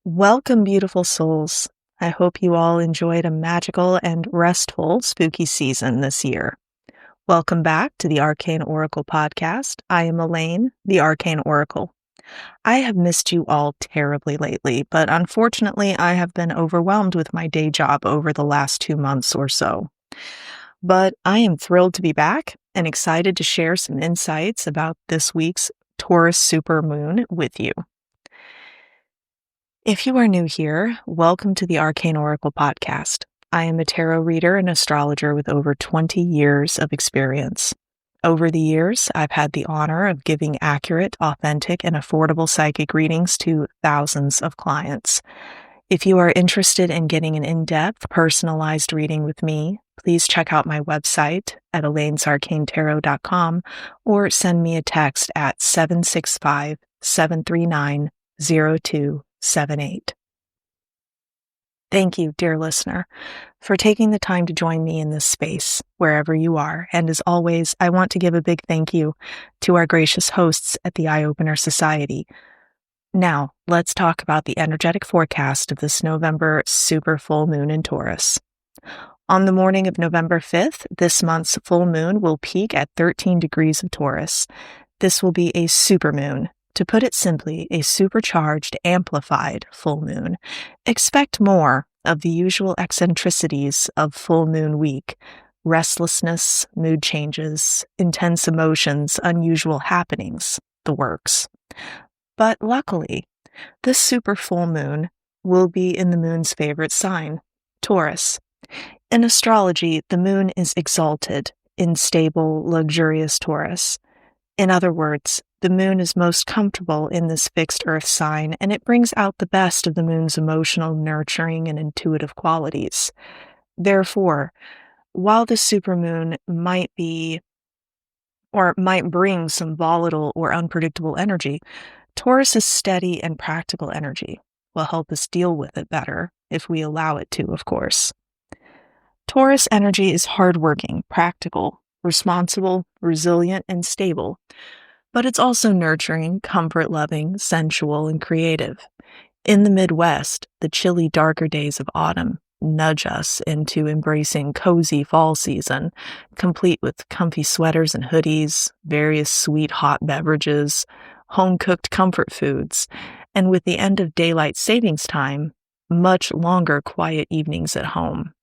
Welcome, beautiful souls. I hope you all enjoyed a magical and restful spooky season this year. Welcome back to the Arcane Oracle podcast. I am Elaine, the Arcane Oracle. I have missed you all terribly lately, but unfortunately, I have been overwhelmed with my day job over the last 2 months or so. But I am thrilled to be back and excited to share some insights about this week's Taurus supermoon with you. If you are new here, welcome to the Arcane Oracle podcast. I am a tarot reader and astrologer with over 20 years of experience. Over the years, I've had the honor of giving accurate, authentic, and affordable psychic readings to thousands of clients. If you are interested in getting an in-depth, personalized reading with me, please check out my website at elainesarcanetarot.com or send me a text at 765-739-0278. Thank you, dear listener, for taking the time to join me in this space, wherever you are. And as always, I want to give a big thank you to our gracious hosts at the Eye Opener Society. Now, let's talk about the energetic forecast of this November super full moon in Taurus. On the morning of November 5th, this month's full moon will peak at 13 degrees of Taurus. This will be a supermoon. To put it simply, a supercharged, amplified full moon. Expect more of the usual eccentricities of full moon week: restlessness, mood changes, intense emotions, unusual happenings, the works. But luckily, this super full moon will be in the moon's favorite sign, Taurus. In astrology, the moon is exalted in stable, luxurious Taurus. In other words, the moon is most comfortable in this fixed earth sign, and it brings out the best of the moon's emotional, nurturing, and intuitive qualities. Therefore, while the supermoon might bring some volatile or unpredictable energy, Taurus's steady and practical energy will help us deal with it better if we allow it to, of course. Taurus energy is hardworking, practical, responsible, resilient, and stable. But it's also nurturing, comfort-loving, sensual, and creative. In the Midwest, the chilly, darker days of autumn nudge us into embracing cozy fall season, complete with comfy sweaters and hoodies, various sweet hot beverages, home-cooked comfort foods, and with the end of daylight savings time, much longer quiet evenings at home.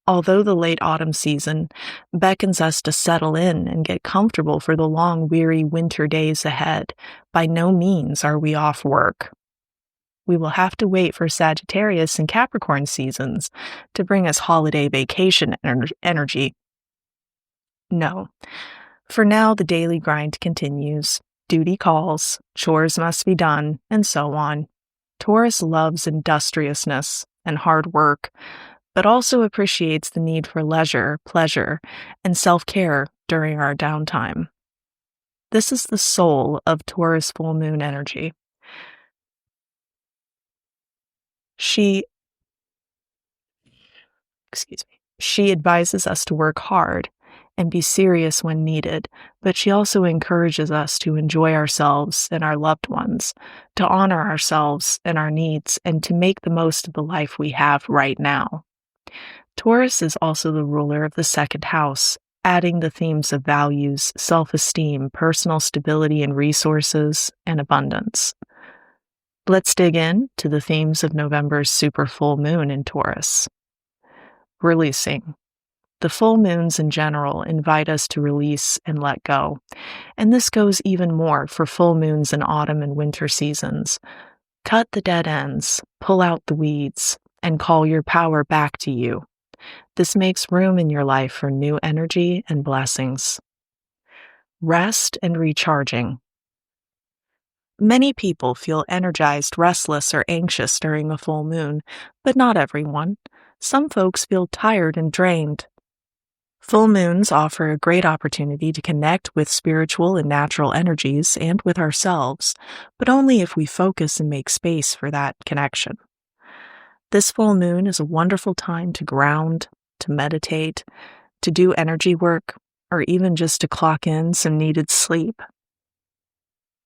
Although the late autumn season beckons us to settle in and get comfortable for the long, weary winter days ahead, by no means are we off work. We will have to wait for Sagittarius and Capricorn seasons to bring us holiday vacation energy. No. For now, the daily grind continues. Duty calls, chores must be done, and so on. Taurus loves industriousness and hard work, but also appreciates the need for leisure, pleasure, and self-care during our downtime. This is the soul of Taurus full moon energy. She advises us to work hard and be serious when needed, but she also encourages us to enjoy ourselves and our loved ones, to honor ourselves and our needs, and to make the most of the life we have right now. Taurus is also the ruler of the second house, adding the themes of values, self-esteem, personal stability and resources, and abundance. Let's dig in to the themes of November's super full moon in Taurus. Releasing. The full moons in general invite us to release and let go, and this goes even more for full moons in autumn and winter seasons. Cut the dead ends, pull out the weeds, and call your power back to you. This makes room in your life for new energy and blessings. Rest and recharging. Many people feel energized, restless, or anxious during a full moon, but not everyone. Some folks feel tired and drained. Full moons offer a great opportunity to connect with spiritual and natural energies and with ourselves, but only if we focus and make space for that connection. This full moon is a wonderful time to ground, to meditate, to do energy work, or even just to clock in some needed sleep.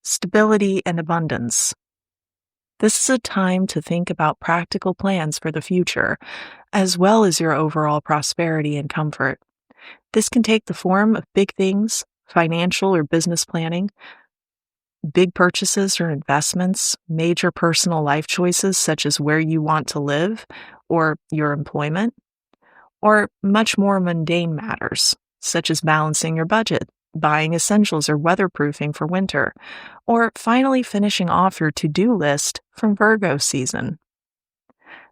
Stability and abundance. This is a time to think about practical plans for the future, as well as your overall prosperity and comfort. This can take the form of big things, financial or business planning, big purchases or investments, major personal life choices such as where you want to live or your employment, or much more mundane matters such as balancing your budget, buying essentials or weatherproofing for winter, or finally finishing off your to-do list from Virgo season.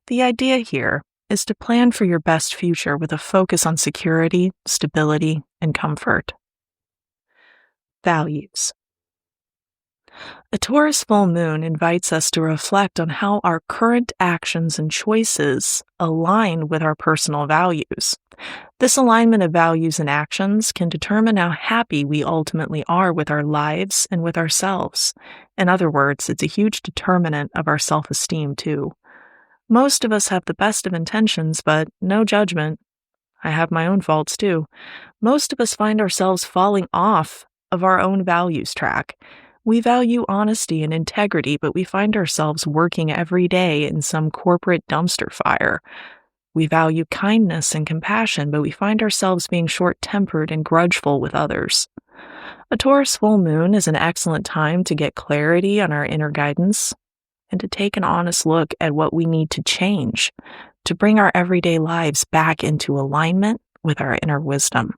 The idea here is to plan for your best future with a focus on security, stability, and comfort. Values. A Taurus full moon invites us to reflect on how our current actions and choices align with our personal values. This alignment of values and actions can determine how happy we ultimately are with our lives and with ourselves. In other words, it's a huge determinant of our self-esteem, too. Most of us have the best of intentions, but no judgment. I have my own faults, too. Most of us find ourselves falling off of our own values track. We value honesty and integrity, but we find ourselves working every day in some corporate dumpster fire. We value kindness and compassion, but we find ourselves being short-tempered and grudgeful with others. A Taurus full moon is an excellent time to get clarity on our inner guidance and to take an honest look at what we need to change to bring our everyday lives back into alignment with our inner wisdom.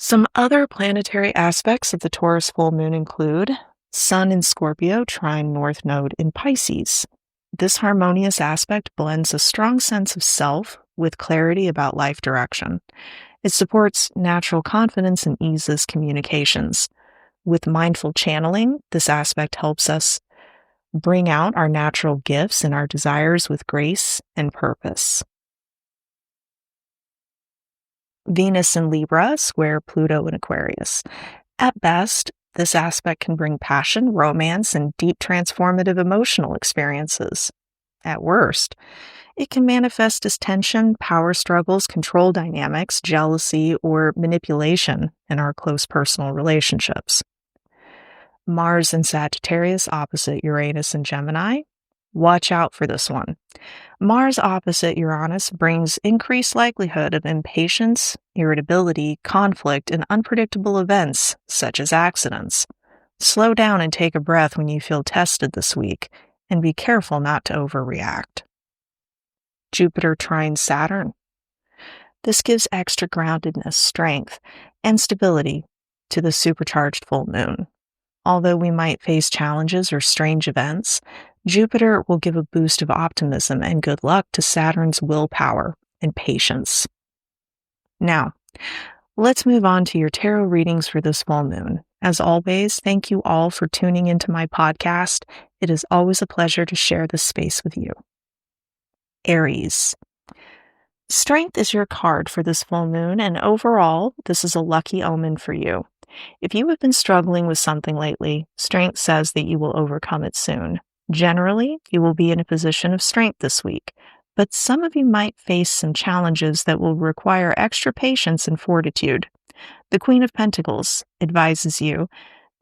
Some other planetary aspects of the Taurus full moon include Sun in Scorpio, trine North Node in Pisces. This harmonious aspect blends a strong sense of self with clarity about life direction. It supports natural confidence and eases communications. With mindful channeling, this aspect helps us bring out our natural gifts and our desires with grace and purpose. Venus in Libra, square Pluto in Aquarius. At best, this aspect can bring passion, romance, and deep transformative emotional experiences. At worst, it can manifest as tension, power struggles, control dynamics, jealousy, or manipulation in our close personal relationships. Mars in Sagittarius opposite Uranus in Gemini. Watch out for this one. Mars opposite Uranus brings increased likelihood of impatience, irritability, conflict, and unpredictable events, such as accidents. Slow down and take a breath when you feel tested this week, and be careful not to overreact. Jupiter trine Saturn. This gives extra groundedness, strength, and stability to the supercharged full moon. Although we might face challenges or strange events, Jupiter will give a boost of optimism and good luck to Saturn's willpower and patience. Now, let's move on to your tarot readings for this full moon. As always, thank you all for tuning into my podcast. It is always a pleasure to share this space with you. Aries. Strength is your card for this full moon, and overall, this is a lucky omen for you. If you have been struggling with something lately, strength says that you will overcome it soon. Generally, you will be in a position of strength this week, but some of you might face some challenges that will require extra patience and fortitude. The Queen of Pentacles advises you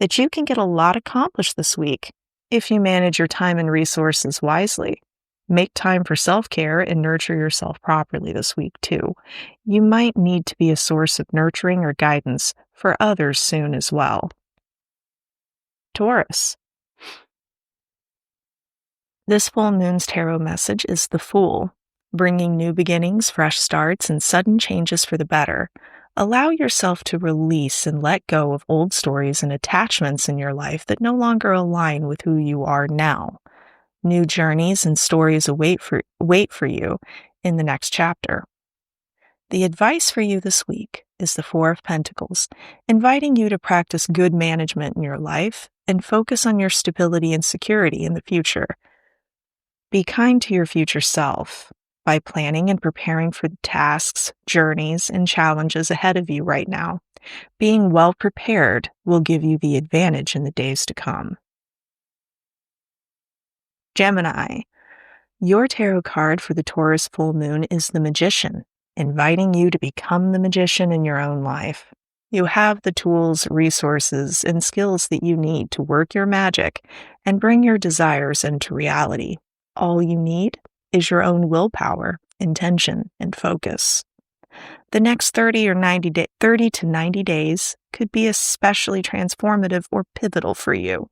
that you can get a lot accomplished this week if you manage your time and resources wisely. Make time for self-care and nurture yourself properly this week, too. You might need to be a source of nurturing or guidance for others soon as well. Taurus. This full moon's tarot message is the Fool, bringing new beginnings, fresh starts, and sudden changes for the better. Allow yourself to release and let go of old stories and attachments in your life that no longer align with who you are now. New journeys and stories wait for you in the next chapter. The advice for you this week is the Four of Pentacles, inviting you to practice good management in your life and focus on your stability and security in the future. Be kind to your future self by planning and preparing for the tasks, journeys, and challenges ahead of you right now. Being well prepared will give you the advantage in the days to come. Gemini. Your tarot card for the Taurus full moon is the Magician, inviting you to become the magician in your own life. You have the tools, resources, and skills that you need to work your magic and bring your desires into reality. All you need is your own willpower, intention, and focus. The next 30 to 90 days could be especially transformative or pivotal for you.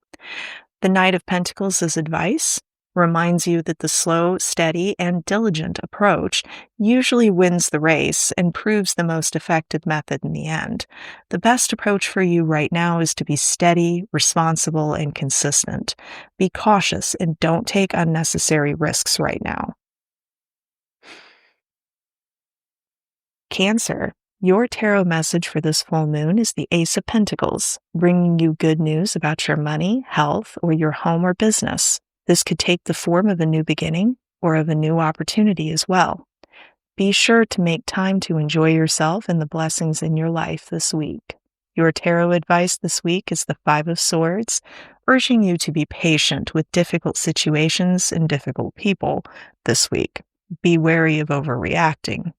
The Knight of Pentacles' advice reminds you that the slow, steady, and diligent approach usually wins the race and proves the most effective method in the end. The best approach for you right now is to be steady, responsible, and consistent. Be cautious and don't take unnecessary risks right now. Cancer. Your tarot message for this full moon is the Ace of Pentacles, bringing you good news about your money, health, or your home or business. This could take the form of a new beginning or of a new opportunity as well. Be sure to make time to enjoy yourself and the blessings in your life this week. Your tarot advice this week is the Five of Swords, urging you to be patient with difficult situations and difficult people this week. Be wary of overreacting.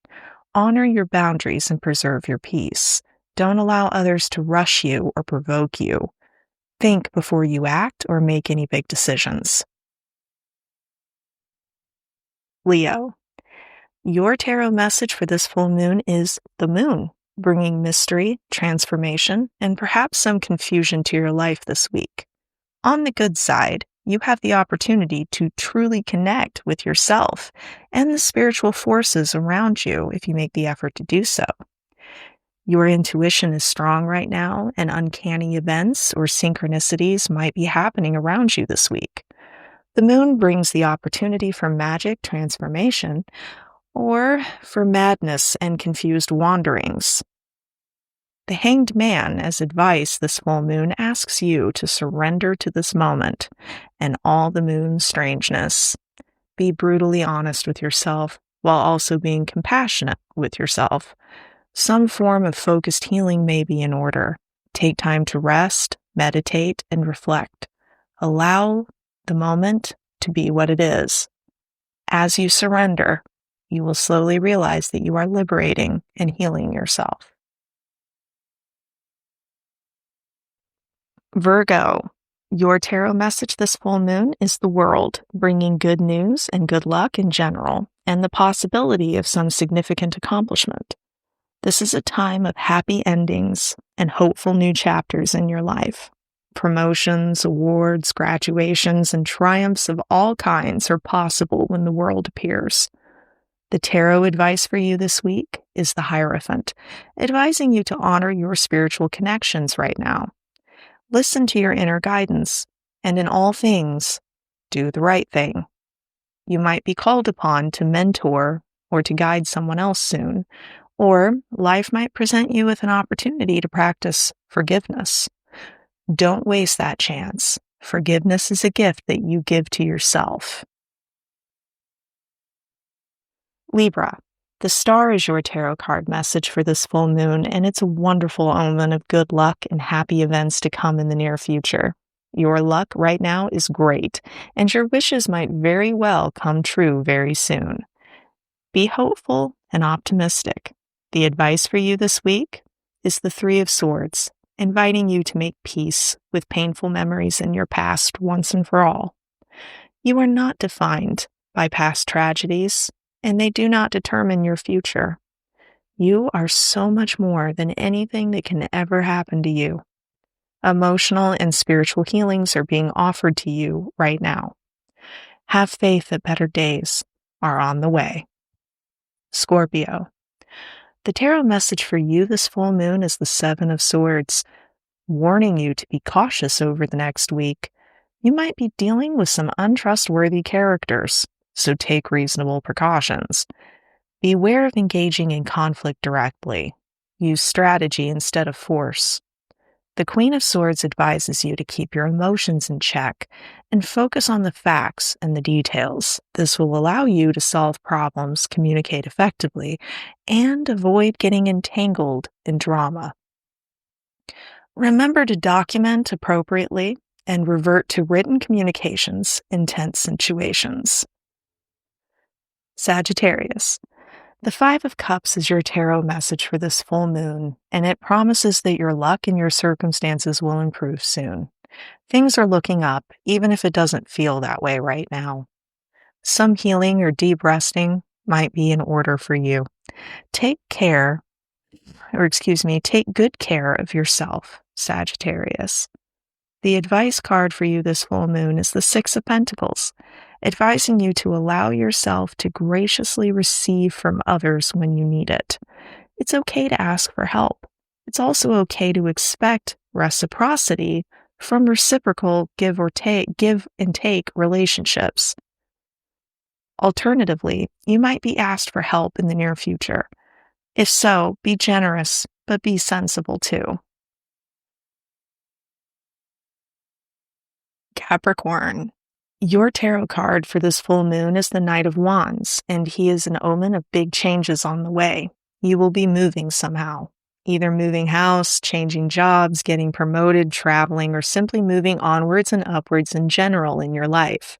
Honor your boundaries and preserve your peace. Don't allow others to rush you or provoke you. Think before you act or make any big decisions. Leo. Your tarot message for this full moon is the Moon, bringing mystery, transformation, and perhaps some confusion to your life this week. On the good side, you have the opportunity to truly connect with yourself and the spiritual forces around you if you make the effort to do so. Your intuition is strong right now, and uncanny events or synchronicities might be happening around you this week. The moon brings the opportunity for magic transformation or for madness and confused wanderings. The Hanged Man, as advice this full moon, asks you to surrender to this moment and all the moon's strangeness. Be brutally honest with yourself while also being compassionate with yourself. Some form of focused healing may be in order. Take time to rest, meditate, and reflect. Allow the moment to be what it is. As you surrender, you will slowly realize that you are liberating and healing yourself. Virgo. Your tarot message this full moon is the World, bringing good news and good luck in general, and the possibility of some significant accomplishment. This is a time of happy endings and hopeful new chapters in your life. Promotions, awards, graduations, and triumphs of all kinds are possible when the World appears. The tarot advice for you this week is the Hierophant, advising you to honor your spiritual connections right now. Listen to your inner guidance, and in all things, do the right thing. You might be called upon to mentor or to guide someone else soon, or life might present you with an opportunity to practice forgiveness. Don't waste that chance. Forgiveness is a gift that you give to yourself. Libra. The Star is your tarot card message for this full moon, and it's a wonderful omen of good luck and happy events to come in the near future. Your luck right now is great, and your wishes might very well come true very soon. Be hopeful and optimistic. The advice for you this week is the Three of Swords, inviting you to make peace with painful memories in your past once and for all. You are not defined by past tragedies, and they do not determine your future. You are so much more than anything that can ever happen to you. Emotional and spiritual healings are being offered to you right now. Have faith that better days are on the way. Scorpio. The tarot message for you this full moon is the Seven of Swords, warning you to be cautious over the next week. You might be dealing with some untrustworthy characters, so take reasonable precautions. Beware of engaging in conflict directly. Use strategy instead of force. The Queen of Swords advises you to keep your emotions in check and focus on the facts and the details. This will allow you to solve problems, communicate effectively, and avoid getting entangled in drama. Remember to document appropriately and revert to written communications in tense situations. Sagittarius. The Five of Cups is your tarot message for this full moon, and it promises that your luck and your circumstances will improve soon. Things are looking up, even if it doesn't feel that way right now. Some healing or deep resting might be in order for you. Take good care of yourself, Sagittarius. The advice card for you this full moon is the Six of Pentacles, advising you to allow yourself to graciously receive from others when you need it. It's okay to ask for help. It's also okay to expect reciprocity from reciprocal give and take relationships. Alternatively, you might be asked for help in the near future. If so, be generous, but be sensible too. Capricorn. Your tarot card for this full moon is the Knight of Wands, and he is an omen of big changes on the way. You will be moving somehow, either moving house, changing jobs, getting promoted, traveling, or simply moving onwards and upwards in general in your life.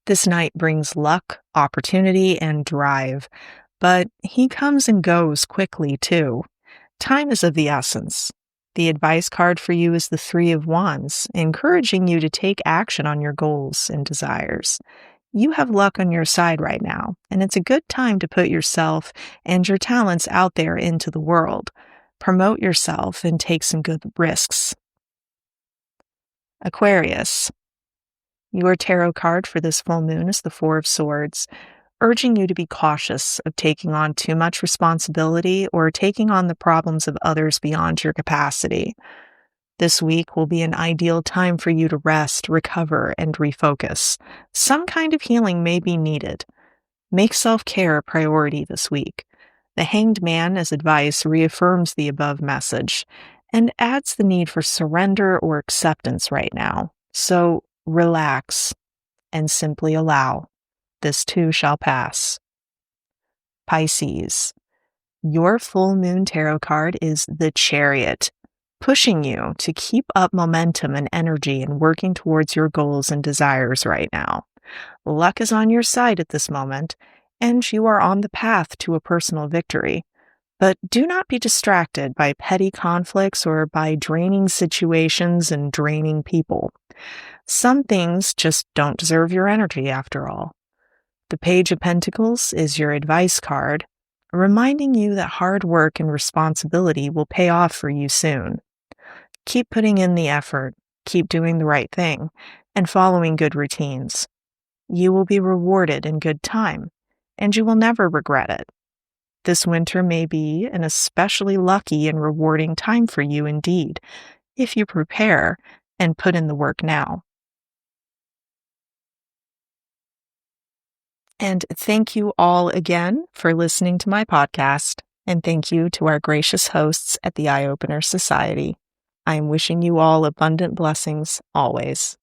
This knight brings luck, opportunity, and drive, but he comes and goes quickly too. Time is of the essence. The advice card for you is the Three of Wands, encouraging you to take action on your goals and desires. You have luck on your side right now, and it's a good time to put yourself and your talents out there into the world. Promote yourself and take some good risks. Aquarius. Your tarot card for this full moon is the Four of Swords, urging you to be cautious of taking on too much responsibility or taking on the problems of others beyond your capacity. This week will be an ideal time for you to rest, recover, and refocus. Some kind of healing may be needed. Make self-care a priority this week. The Hanged Man, as advice, reaffirms the above message and adds the need for surrender or acceptance right now. So relax and simply allow. This too shall pass. Pisces. Your full moon tarot card is the Chariot, pushing you to keep up momentum and energy and working towards your goals and desires right now. Luck is on your side at this moment, and you are on the path to a personal victory. But do not be distracted by petty conflicts or by draining situations and draining people. Some things just don't deserve your energy after all. The Page of Pentacles is your advice card, reminding you that hard work and responsibility will pay off for you soon. Keep putting in the effort, keep doing the right thing, and following good routines. You will be rewarded in good time, and you will never regret it. This winter may be an especially lucky and rewarding time for you indeed, if you prepare and put in the work now. And thank you all again for listening to my podcast, and thank you to our gracious hosts at the Eye Opener Society. I am wishing you all abundant blessings always.